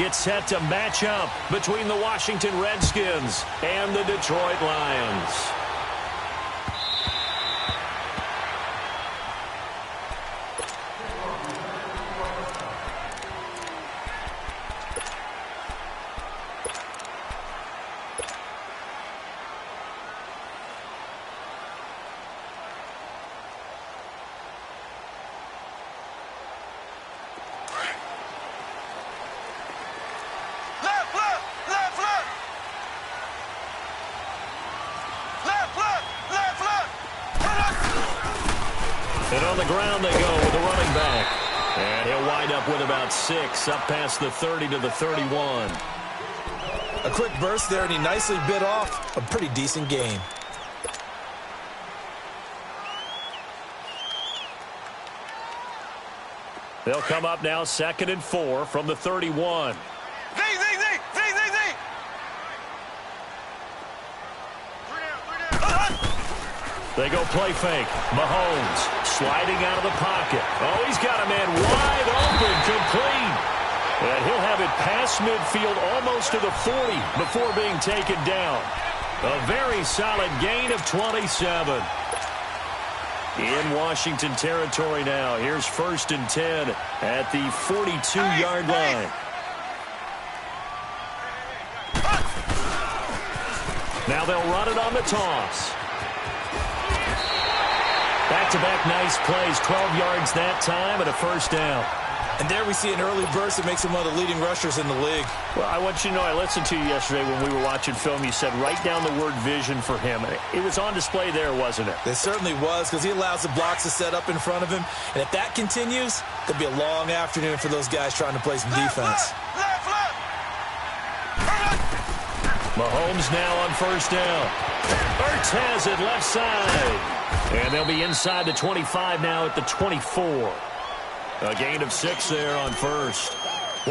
get set to match up between the Washington Redskins and the Detroit Lions. And on the ground they go with the running back. And he'll wind up with about 6, up past the 30 to the 31. A quick burst there, and he nicely bit off a pretty decent gain. They'll come up now 2nd and 4 from the 31. They go play fake. Mahomes sliding out of the pocket. Oh, he's got a man wide open, complete. And he'll have it past midfield almost to the 40 before being taken down. A very solid gain of 27. In Washington territory now. Here's 1st and 10 at the 42-yard line. Now they'll run it on the toss. Back-to-back nice plays, 12 yards that time and a 1st down. And there we see an early burst that makes him one of the leading rushers in the league. Well, I want you to know, I listened to you yesterday when we were watching film. You said write down the word vision for him. It was on display there, wasn't it? It certainly was, because he allows the blocks to set up in front of him. And if that continues, it could be a long afternoon for those guys trying to play some defense. Mahomes now on 1st down. Ertz has it left side. And they'll be inside the 25 now at the 24. A gain of 6 there on 1st.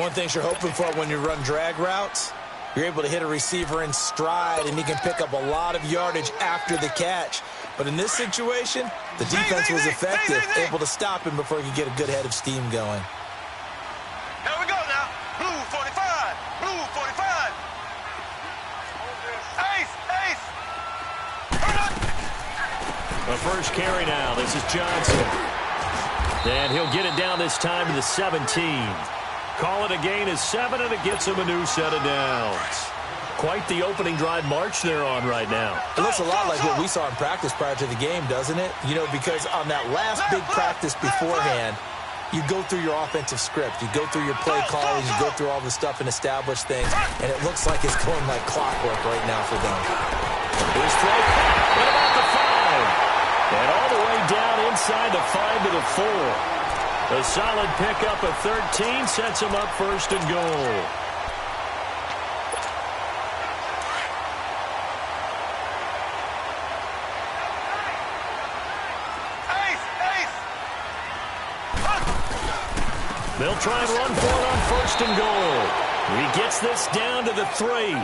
One thing you're hoping for when you run drag routes, you're able to hit a receiver in stride, and he can pick up a lot of yardage after the catch. But in this situation, the defense was effective, able to stop him before he could get a good head of steam going. Here we go now. Blue 45. Blue 45. Ace. The first carry now. This is Johnson. And he'll get it down this time to the 17. Call it a gain of 7, and it gets him a new set of downs. Quite the opening drive march they're on right now. It looks a lot like what we saw in practice prior to the game, doesn't it? You know, because on that last big practice beforehand, you go through your offensive script. You go through your play calling. You go through all the stuff and establish things. And it looks like it's going like clockwork right now for them. Here's throw. What about the 5? And all the way down inside the 5 to the 4. A solid pickup of 13 sets him up 1st and goal. They'll try and run for it on 1st and goal. He gets this down to the 3.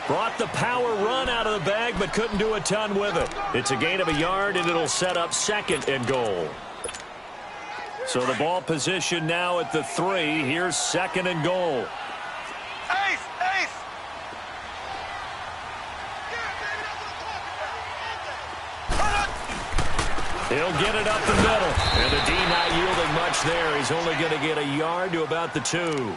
Brought the power run out of the bag, but couldn't do a ton with it. It's a gain of a yard, and it'll set up 2nd and goal. So the ball position now at the 3. Here's 2nd and goal. Ace. He'll get it up the middle. And the D not yielding much there. He's only going to get a yard to about the 2.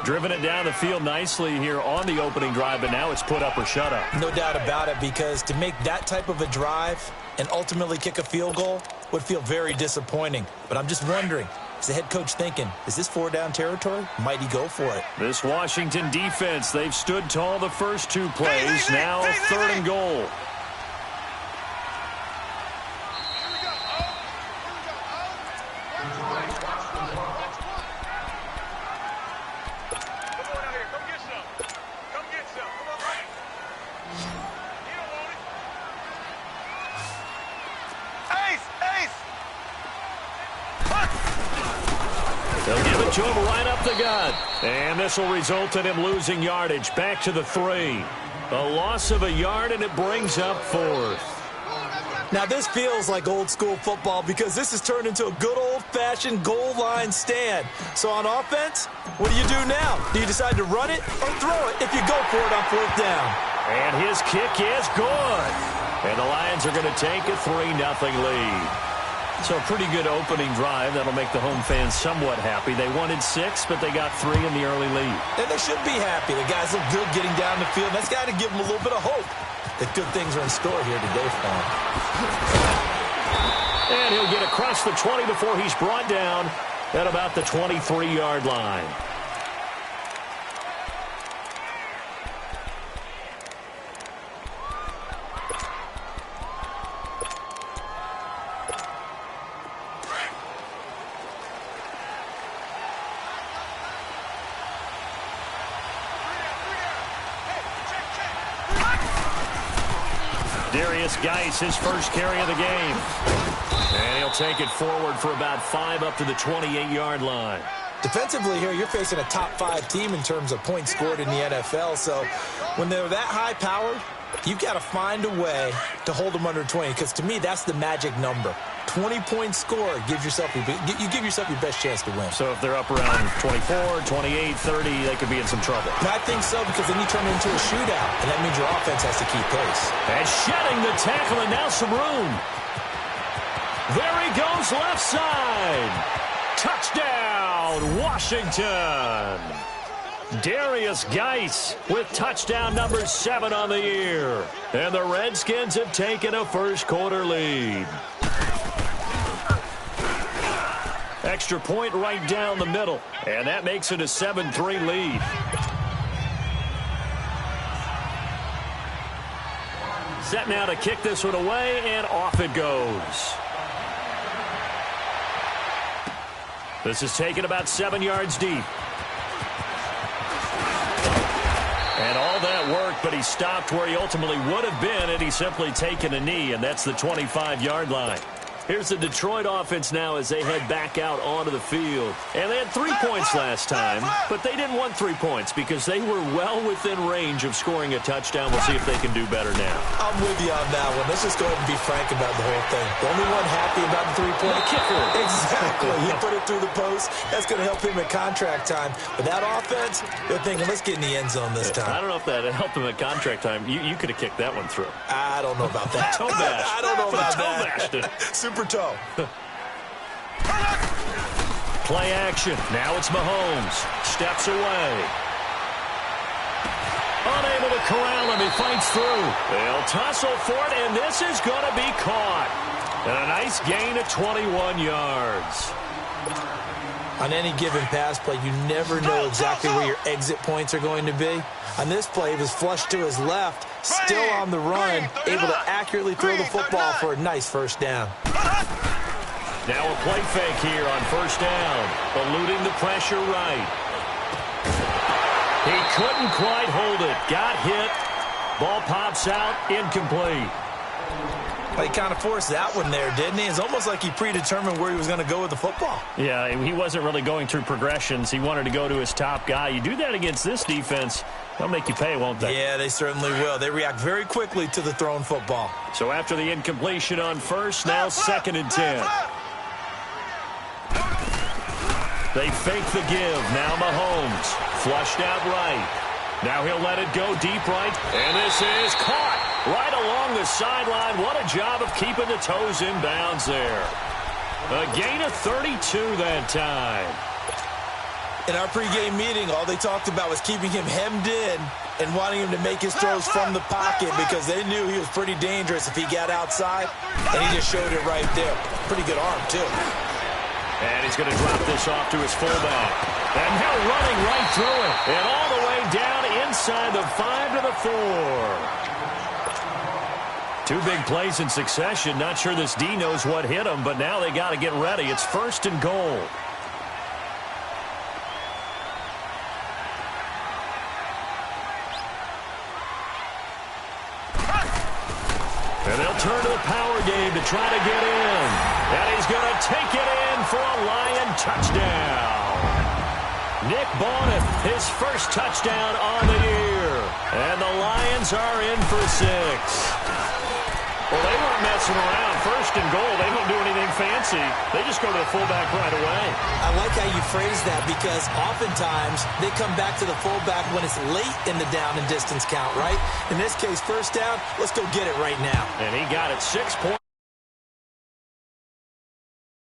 Driven it down the field nicely here on the opening drive, but now it's put up or shut up. No doubt about it, because to make that type of a drive and ultimately kick a field goal would feel very disappointing. But I'm just wondering, is the head coach thinking, is this 4-down territory? Might he go for it? This Washington defense, they've stood tall the first 2 plays. Now 3rd and goal. They'll give it to him right up the gut. And this will result in him losing yardage. Back to the 3. A loss of a yard, and it brings up 4th. Now, this feels like old-school football because this has turned into a good old-fashioned goal line stand. So on offense, what do you do now? Do you decide to run it or throw it if you go for it on 4th down? And his kick is good. And the Lions are going to take a 3-0 lead. So a pretty good opening drive. That'll make the home fans somewhat happy. They wanted 6, but they got 3 in the early lead. And they should be happy. The guys look good getting down the field. That's got to give them a little bit of hope that good things are in store here today for them. And he'll get across the 20 before he's brought down at about the 23-yard line. Geis, his first carry of the game. And he'll take it forward for about 5 up to the 28-yard line. Defensively here, you're facing a top-5 team in terms of points scored in the NFL. So when they're that high-powered, you've got to find a way to hold them under 20. Because to me, that's the magic number. 20-point score, you give yourself your best chance to win. So if they're up around 24, 28, 30, they could be in some trouble. And I think so, because then you turn it into a shootout, and that means your offense has to keep pace. And shedding the tackle, and now some room. There he goes, left side. Touchdown, Washington. Darius Geis with touchdown number 7 on the year. And the Redskins have taken a first-quarter lead. Extra point right down the middle. And that makes it a 7-3 lead. Set now to kick this one away, and off it goes. This is taken about 7 yards deep. And all that work, but he stopped where he ultimately would have been had he simply taken a knee, and that's the 25-yard line. Here's the Detroit offense now as they head back out onto the field. And they had 3 points last time, but they didn't want 3 points because they were well within range of scoring a touchdown. We'll see if they can do better now. I'm with you on that one. Let's just go ahead and be frank about the whole thing. The only one happy about the 3-point kicker. Exactly. He put it through the post. That's going to help him at contract time. But that offense, they're thinking, let's get in the end zone this time. I don't know if that helped him at contract time. You could have kicked that one through. I don't know about that. Toe bash. I don't know about that. Super toe. Play action. Now it's Mahomes. Steps away. Unable to corral him. He fights through. They'll tussle for it, and this is going to be caught. And a nice gain of 21 yards. On any given pass play, you never know exactly where your exit points are going to be. On this play, he was flushed to his left, still on the run, able to accurately throw the football for a nice first down. Now a play fake here on first down, eluding the pressure right. He couldn't quite hold it. Got hit. Ball pops out, incomplete. Well, he kind of forced that one there, didn't he? It's almost like he predetermined where he was going to go with the football. Yeah, he wasn't really going through progressions. He wanted to go to his top guy. You do that against this defense, they'll make you pay, won't they? Yeah, they certainly will. They react very quickly to the thrown football. So after the incompletion on first, now 2nd and 10. They fake the give. Now Mahomes. Flushed out right. Now he'll let it go deep right. And this is caught right along the sideline. What a job of keeping the toes in bounds there. A gain of 32 that time. In our pregame meeting, all they talked about was keeping him hemmed in and wanting him to make his throws from the pocket because they knew he was pretty dangerous if he got outside, and he just showed it right there. Pretty good arm, too. And he's going to drop this off to his fullback. And now running right through it. And all the way down inside the 5 to the 4. 2 big plays in succession. Not sure this D knows what hit him, but now they got to get ready. It's 1st and goal. And they'll turn to the power game to try to get in. And he's going to take it in for a Lion touchdown. Nick Bonnet, his first touchdown on the year. And the Lions are in for 6. Well, they weren't messing around. First and goal, they don't do anything fancy. They just go to the fullback right away. I like how you phrase that because oftentimes they come back to the fullback when it's late in the down and distance count, right? In this case, first down, let's go get it right now. And he got it 6 points.